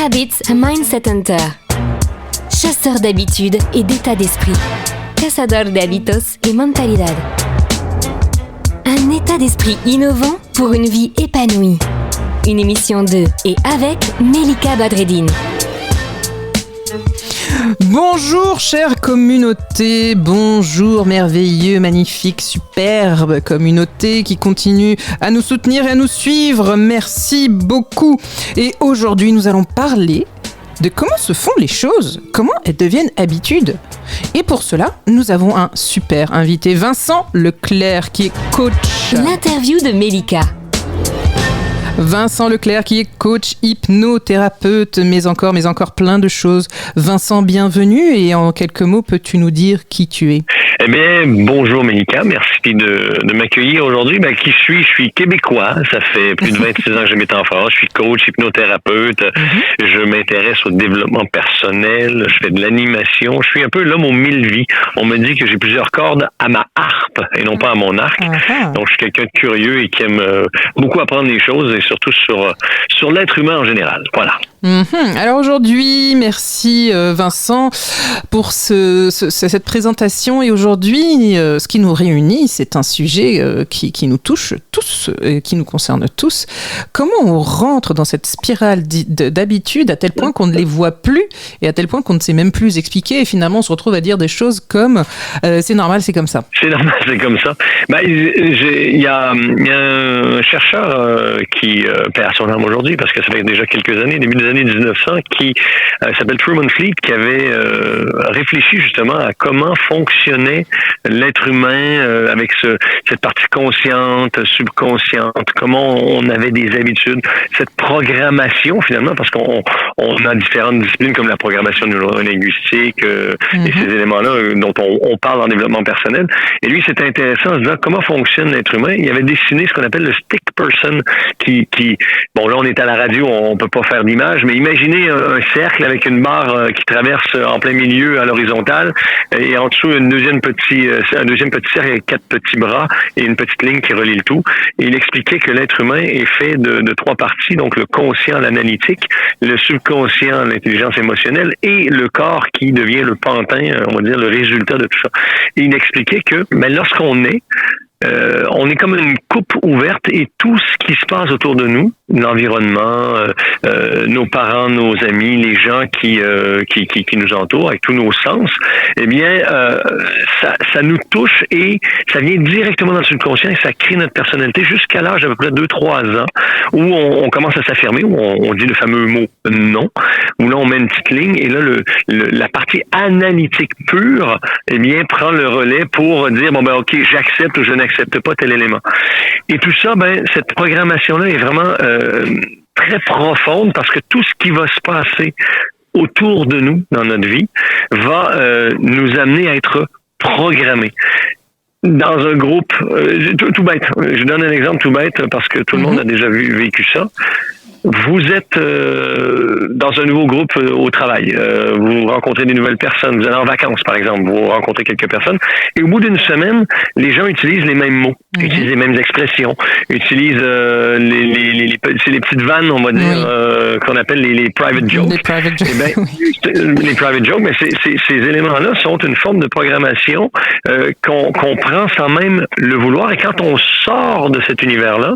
Habits a Mindset Hunter. Chasseur d'habitudes et d'état d'esprit. Cazador de hábitos y mentalidad. Un état d'esprit innovant pour une vie épanouie. Une émission de et avec Melika Badreddine. Bonjour chère communauté, bonjour merveilleux, magnifique, superbe communauté qui continue à nous soutenir et à nous suivre. Merci beaucoup. Et aujourd'hui nous allons parler de comment se font les choses, comment elles deviennent habitudes. Et pour cela, nous avons un super invité, Vincent Leclerc, qui est coach. L'interview de Melika. Vincent Leclerc qui est coach hypnothérapeute, mais encore plein de choses. Vincent, bienvenue et en quelques mots, peux-tu nous dire qui tu es? Eh bien, bonjour Melika, merci de m'accueillir aujourd'hui. Qui je suis? Je suis québécois, ça fait plus de 26 ans que j'habite en France, je suis coach hypnothérapeute, je m'intéresse au développement personnel, je fais de l'animation, je suis un peu l'homme aux 1000 vies. On me dit que j'ai plusieurs cordes à ma harpe et non pas à mon arc. Donc je suis quelqu'un de curieux et qui aime beaucoup apprendre des choses et surtout sur l'être humain en général. Voilà. Alors aujourd'hui, merci Vincent pour cette présentation. Et aujourd'hui, ce qui nous réunit, c'est un sujet qui nous touche tous, qui nous concerne tous. Comment on rentre dans cette spirale d'habitude à tel point qu'on ne les voit plus et à tel point qu'on ne sait même plus expliquer et finalement on se retrouve à dire des choses comme c'est normal, c'est comme ça. C'est normal, c'est comme ça. Il y a un chercheur qui perd son âme aujourd'hui parce que ça fait déjà quelques années, début des années 1900, qui s'appelle Truman Fleet, qui avait réfléchi justement à comment fonctionnait l'être humain avec cette partie consciente, subconsciente, comment on avait des habitudes, cette programmation finalement, parce qu'on a différentes disciplines comme la programmation neurolinguistique et ces éléments-là dont on parle en développement personnel. Et lui, c'était intéressant en se disant comment fonctionne l'être humain. Il avait dessiné ce qu'on appelle le stick person, qui bon là on est à la radio, on peut pas faire d'image, mais imaginez un cercle avec une barre qui traverse en plein milieu à l'horizontale et en dessous un deuxième petit cercle avec 4 petits bras et une petite ligne qui relie le tout. Et il expliquait que l'être humain est fait de 3 parties, donc le conscient, l'analytique, le subconscient, l'intelligence émotionnelle et le corps qui devient le pantin, on va dire le résultat de tout ça. Et il expliquait que lorsqu'on est on est comme une coupe ouverte et tout ce qui se passe autour de nous, l'environnement, nos parents, nos amis, les gens qui nous entourent avec tous nos sens, eh bien, ça nous touche et ça vient directement dans le subconscient et ça crée notre personnalité jusqu'à l'âge d'à peu près 2-3 ans où on commence à s'affirmer, où on dit le fameux mot non, où là on met une petite ligne et là la partie analytique pure, eh bien, prend le relais pour dire ok, j'accepte ou je n'accepte pas tel élément. Et tout ça, cette programmation-là est vraiment très profonde parce que tout ce qui va se passer autour de nous dans notre vie va nous amener à être programmés. Dans un groupe, tout bête, je donne un exemple tout bête parce que tout le monde a déjà vécu ça. Vous êtes dans un nouveau groupe au travail. Vous rencontrez des nouvelles personnes. Vous allez en vacances, par exemple. Vous rencontrez quelques personnes. Et au bout d'une semaine, les gens utilisent les mêmes mots, utilisent les mêmes expressions, utilisent les petites vannes, on va dire, qu'on appelle les private jokes. Les private jokes. Les private jokes, mais ces éléments-là sont une forme de programmation qu'on prend sans même le vouloir. Et quand on sort de cet univers-là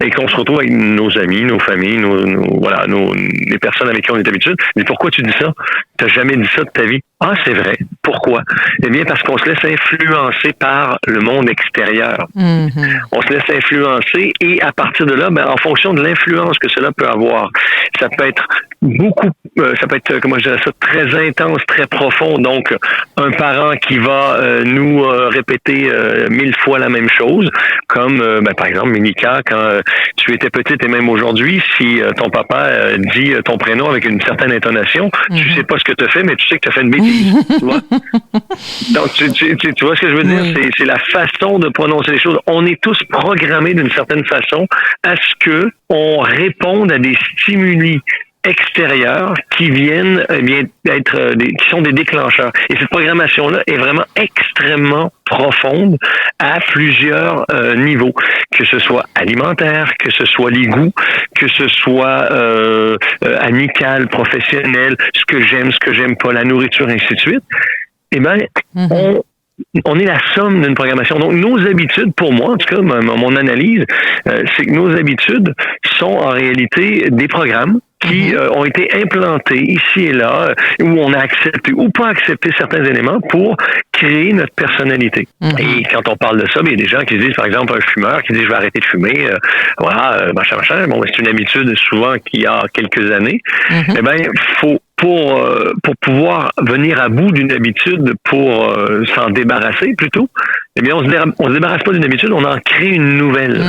et qu'on se retrouve avec nos amis, nos familles, les personnes avec qui on est habitué. Mais pourquoi tu dis ça? T'as jamais dit ça de ta vie. Ah, c'est vrai. Pourquoi? Eh bien, parce qu'on se laisse influencer par le monde extérieur. On se laisse influencer et à partir de là, en fonction de l'influence que cela peut avoir, ça peut être comment je dirais ça, très intense, très profond. Donc, un parent qui va nous répéter 1000 fois la même chose, comme, par exemple, Melika, quand tu étais petite et même aujourd'hui, si ton papa dit ton prénom avec une certaine intonation, tu sais pas ce que tu as fait, mais tu sais que tu as fait une bêtise. Tu vois? Donc, tu vois ce que je veux dire? C'est la façon de prononcer les choses. On est tous programmés d'une certaine façon à ce que on réponde à des stimuli extérieurs qui viennent qui sont des déclencheurs. Et cette programmation-là est vraiment extrêmement profonde à plusieurs niveaux, que ce soit alimentaire, que ce soit les goûts, que ce soit amical, professionnel, ce que j'aime pas, la nourriture, ainsi de suite. Eh bien, on est la somme d'une programmation. Donc, nos habitudes, pour moi, en tout cas, mon analyse, c'est que nos habitudes sont en réalité des programmes qui ont été implantés ici et là, où on a accepté ou pas accepté certains éléments pour créer notre personnalité. Et quand on parle de ça, il y a des gens qui se disent, par exemple, un fumeur qui dit « je vais arrêter de fumer », machin. Bon, c'est une habitude souvent qu'il y a quelques années. Eh bien, pour pouvoir venir à bout d'une habitude, pour s'en débarrasser plutôt, eh bien, on se débarrasse pas d'une habitude, on en crée une nouvelle.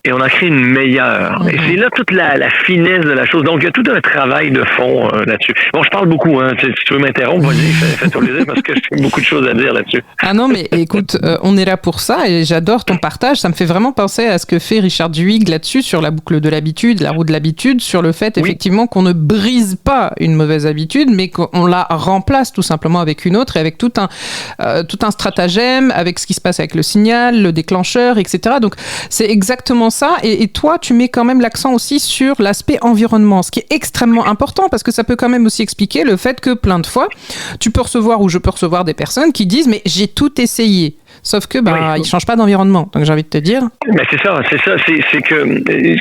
Et on en crée une meilleure. Et c'est là toute la finesse de la chose. Donc, il y a tout un travail de fond là-dessus. Bon, je parle beaucoup, hein. Si tu veux m'interrompre, vas-y, fais-toi plaisir parce que j'ai beaucoup de choses à dire là-dessus. Ah non, mais écoute, on est là pour ça et j'adore ton partage. Ça me fait vraiment penser à ce que fait Richard Duhigg là-dessus, sur la boucle de l'habitude, la roue de l'habitude, sur le fait, effectivement, qu'on ne brise pas une mauvaise habitude, mais qu'on la remplace tout simplement avec une autre et avec tout un stratagème, avec ce qui se passe avec le signal, le déclencheur, etc. Donc, c'est exactement ça. Et toi, tu mets quand même l'accent aussi sur l'aspect environnement, ce qui est extrêmement important parce que ça peut quand même aussi expliquer le fait que plein de fois, tu peux recevoir ou je peux recevoir des personnes qui disent « mais j'ai tout essayé ». Sauf que ils changent pas d'environnement. Donc j'ai envie de te dire. Ben c'est ça. C'est que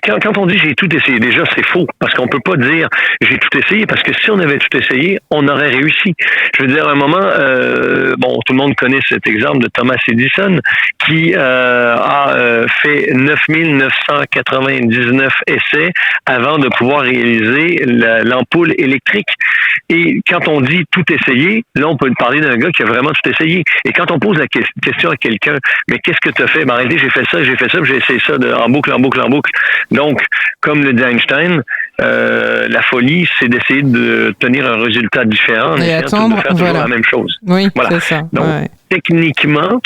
quand on dit j'ai tout essayé, déjà c'est faux parce qu'on peut pas dire j'ai tout essayé parce que si on avait tout essayé, on aurait réussi. Je veux dire à un moment, tout le monde connaît cet exemple de Thomas Edison qui a fait 9999 essais avant de pouvoir réaliser l'ampoule électrique. Et quand on dit tout essayer, là on peut parler d'un gars qui a vraiment tout essayé. Et quand on pose la question à quelqu'un, mais qu'est-ce que tu as fait? Ben, en réalité, j'ai fait ça, j'ai essayé ça en boucle. Donc, comme le dit Einstein, la folie, c'est d'essayer de tenir un résultat différent en essayant de faire toujours la même chose. Oui, c'est ça. Donc, techniquement,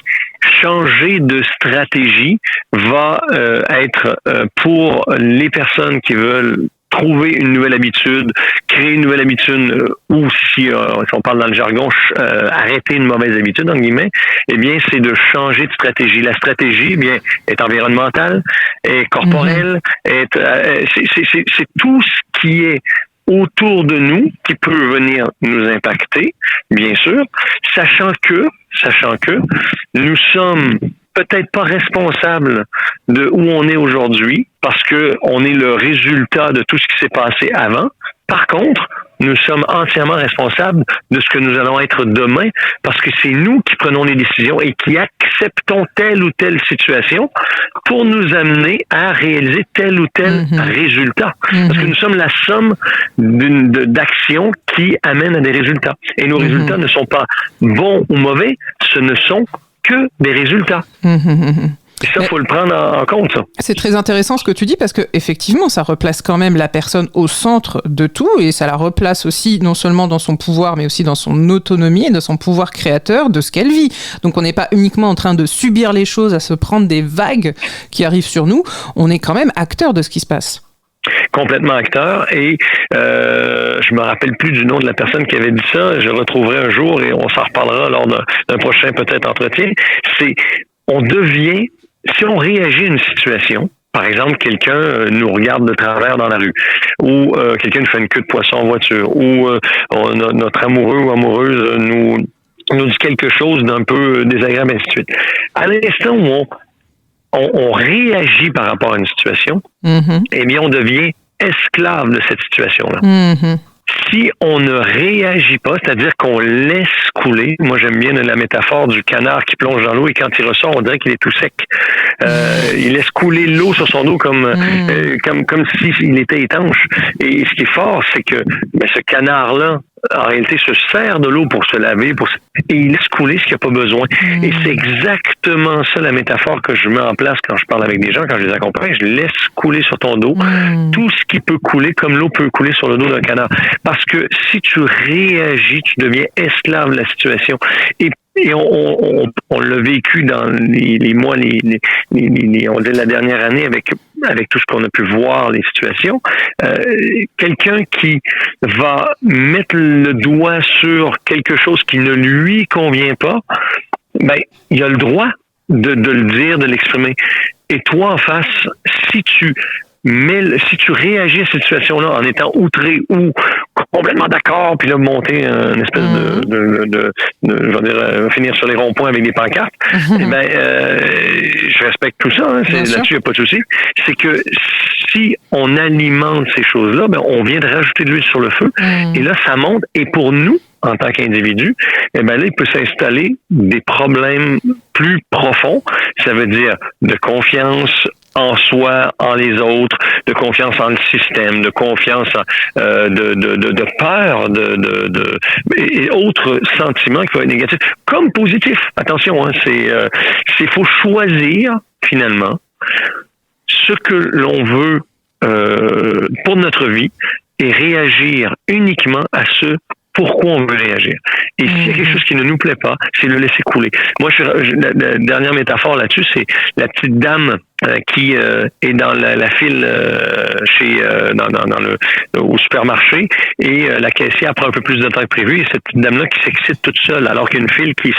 changer de stratégie va être pour les personnes qui veulent trouver une nouvelle habitude, créer une nouvelle habitude, ou si on parle dans le jargon, arrêter une mauvaise habitude, en guillemets, eh bien, c'est de changer de stratégie. La stratégie, eh bien, est environnementale, est corporelle, c'est tout ce qui est autour de nous qui peut venir nous impacter, bien sûr, sachant que nous sommes peut-être pas responsables de où on est aujourd'hui parce que on est le résultat de tout ce qui s'est passé avant. Par contre, nous sommes entièrement responsables de ce que nous allons être demain parce que c'est nous qui prenons les décisions et qui acceptons telle ou telle situation pour nous amener à réaliser tel ou tel résultat. Parce que nous sommes la somme d'actions qui amènent à des résultats. Et nos résultats ne sont pas bons ou mauvais, ce ne sont que des résultats. Et ça, il faut le prendre en compte, ça. C'est très intéressant ce que tu dis parce que effectivement, ça replace quand même la personne au centre de tout et ça la replace aussi non seulement dans son pouvoir, mais aussi dans son autonomie et dans son pouvoir créateur de ce qu'elle vit. Donc, on n'est pas uniquement en train de subir les choses, à se prendre des vagues qui arrivent sur nous. On est quand même acteur de ce qui se passe. Complètement acteur et je me rappelle plus du nom de la personne qui avait dit ça, je le retrouverai un jour et on s'en reparlera lors d'un prochain peut-être entretien. On devient, si on réagit à une situation, par exemple, quelqu'un nous regarde de travers dans la rue, ou quelqu'un nous fait une queue de poisson en voiture, ou notre amoureux ou amoureuse nous dit quelque chose d'un peu désagréable, ainsi de suite. À l'instant où on réagit par rapport à une situation, eh bien, on devient esclave de cette situation-là. Si on ne réagit pas, c'est-à-dire qu'on laisse couler, moi j'aime bien la métaphore du canard qui plonge dans l'eau et quand il ressort, on dirait qu'il est tout sec. Il laisse couler l'eau sur son dos comme s'il était étanche. Et ce qui est fort, c'est que ce canard-là, en réalité, se sert de l'eau pour se laver, et il laisse couler ce qu'il n'y a pas besoin. Et c'est exactement ça la métaphore que je mets en place quand je parle avec des gens, quand je les accompagne. Je laisse couler sur ton dos tout ce qui peut couler, comme l'eau peut couler sur le dos d'un canard. Parce que si tu réagis, tu deviens esclave de la situation. Et on l'a vécu dans les mois, on dit la dernière année avec avec tout ce qu'on a pu voir, les situations, quelqu'un qui va mettre le doigt sur quelque chose qui ne lui convient pas, ben, il a le droit de le dire, de l'exprimer. Et toi, en face, si tu réagis à cette situation-là en étant outré ou complètement d'accord, puis là, monter une espèce je vais dire, finir sur les ronds-points avec des pancartes, eh ben, je respecte tout ça, hein, là-dessus, il n'y a pas de souci. C'est que si on alimente ces choses-là, ben, on vient de rajouter de l'huile sur le feu, et là, ça monte, et pour nous, en tant qu'individu, eh ben là, il peut s'installer des problèmes plus profonds. Ça veut dire de confiance en soi, en les autres, de confiance en le système, de confiance de peur, et autres sentiments qui peuvent être négatifs, comme positifs. Attention, hein, c'est faut choisir finalement ce que l'on veut pour notre vie et réagir uniquement à ce pourquoi on veut réagir. Et s'il y a quelque chose qui ne nous plaît pas, c'est le laisser couler. Moi, la dernière métaphore là-dessus, c'est la petite dame qui est dans la file au supermarché et la caissière prend un peu plus de temps que prévu et cette petite dame-là qui s'excite toute seule alors qu'il y a une file qui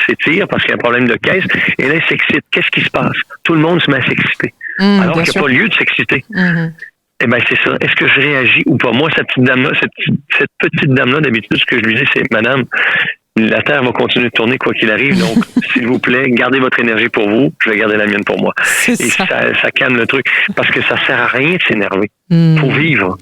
s'étire parce qu'il y a un problème de caisse et là, elle s'excite. Qu'est-ce qui se passe? Tout le monde se met à s'exciter. Alors qu'il n'y a pas lieu de s'exciter. Eh ben c'est ça. Est-ce que je réagis ou pas? Moi, cette petite dame-là, d'habitude, ce que je lui dis, c'est Madame, la Terre va continuer de tourner quoi qu'il arrive, donc s'il vous plaît, gardez votre énergie pour vous, je vais garder la mienne pour moi. Et ça calme le truc. Parce que ça sert à rien de s'énerver. Faut vivre.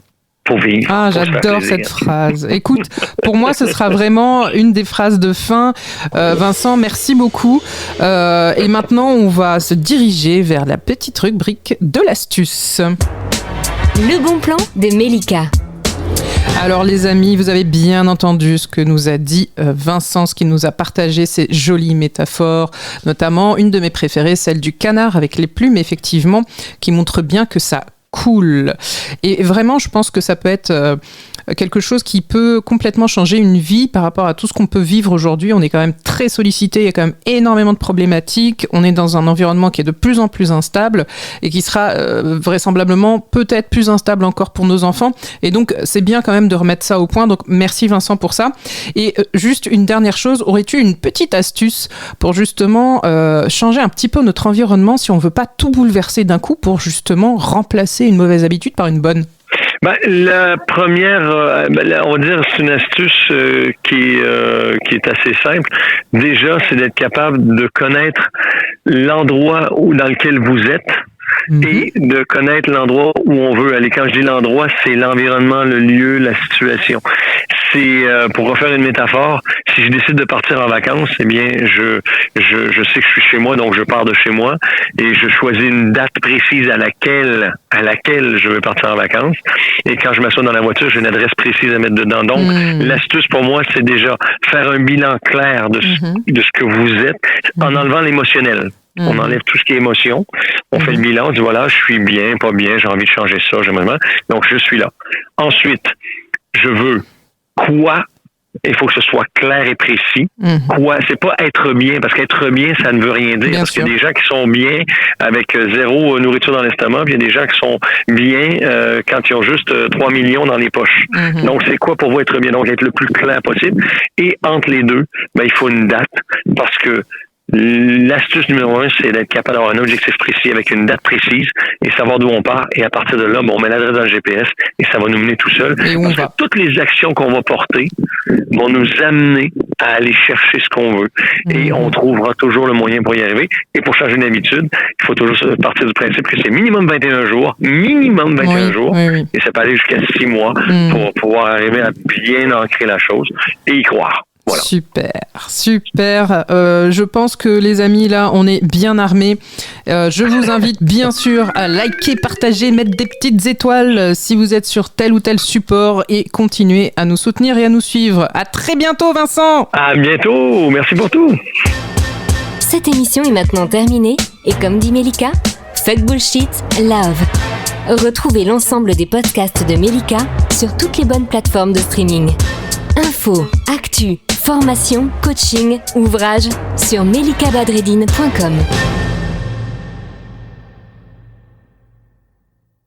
Ah, j'adore cette phrase. Écoute, pour moi, ce sera vraiment une des phrases de fin. Vincent, merci beaucoup. Et maintenant, on va se diriger vers la petite rubrique de l'astuce. Le bon plan de Mélika. Alors les amis, vous avez bien entendu ce que nous a dit Vincent, ce qu'il nous a partagé, ces jolies métaphores, notamment une de mes préférées, celle du canard avec les plumes, effectivement, qui montre bien que ça coule. Et vraiment, je pense que ça peut être quelque chose qui peut complètement changer une vie par rapport à tout ce qu'on peut vivre aujourd'hui. On est quand même très sollicité, il y a quand même énormément de problématiques. On est dans un environnement qui est de plus en plus instable et qui sera vraisemblablement peut-être plus instable encore pour nos enfants. Et donc, c'est bien quand même de remettre ça au point. Donc, merci Vincent pour ça. Et juste une dernière chose, aurais-tu une petite astuce pour justement changer un petit peu notre environnement si on ne veut pas tout bouleverser d'un coup pour justement remplacer une mauvaise habitude par une bonne? Ben, la première, on va dire, c'est une astuce qui est assez simple. Déjà, c'est d'être capable de connaître l'endroit dans lequel vous êtes et de connaître l'endroit où on veut aller. Quand je dis l'endroit, c'est l'environnement, le lieu, la situation. C'est, pour refaire une métaphore, si je décide de partir en vacances, eh bien, je sais que je suis chez moi, donc je pars de chez moi et je choisis une date précise à laquelle je veux partir en vacances. Et quand je m'assois dans la voiture, j'ai une adresse précise à mettre dedans. Donc, l'astuce pour moi, c'est déjà faire un bilan clair de ce que vous êtes en enlevant l'émotionnel. On enlève tout ce qui est émotion. On fait le bilan, on dit voilà, je suis bien, pas bien, j'ai envie de changer ça, j'aimerais bien. Donc, je suis là. Ensuite, je veux quoi? Il faut que ce soit clair et précis. Quoi? C'est pas être bien, parce qu'être bien, ça ne veut rien dire. Parce qu'il y a des gens qui sont bien avec zéro nourriture dans l'estomac, puis il y a des gens qui sont bien quand ils ont juste 3 millions dans les poches. Donc, c'est quoi pour vous être bien? Donc, être le plus clair possible. Et entre les deux, ben, il faut une date, parce que l'astuce numéro 1, c'est d'être capable d'avoir un objectif précis avec une date précise et savoir d'où on part. Et à partir de là, on met l'adresse dans le GPS et ça va nous mener tout seul. Parce que toutes les actions qu'on va porter vont nous amener à aller chercher ce qu'on veut. Et on trouvera toujours le moyen pour y arriver. Et pour changer une habitude, il faut toujours partir du principe que c'est minimum 21 jours. Minimum 21 jours. Et ça peut aller jusqu'à 6 mois pour pouvoir arriver à bien ancrer la chose et y croire. Voilà. Super. Je pense que les amis, là, on est bien armés. Je vous invite bien sûr à liker, partager, mettre des petites étoiles si vous êtes sur tel ou tel support et continuer à nous soutenir et à nous suivre. À très bientôt, Vincent. À bientôt. Merci pour tout. Cette émission est maintenant terminée et comme dit Mélika, fuck bullshit, love. Retrouvez l'ensemble des podcasts de Mélika sur toutes les bonnes plateformes de streaming. Info, actu, formation, coaching, ouvrages sur melikabadreddine.com.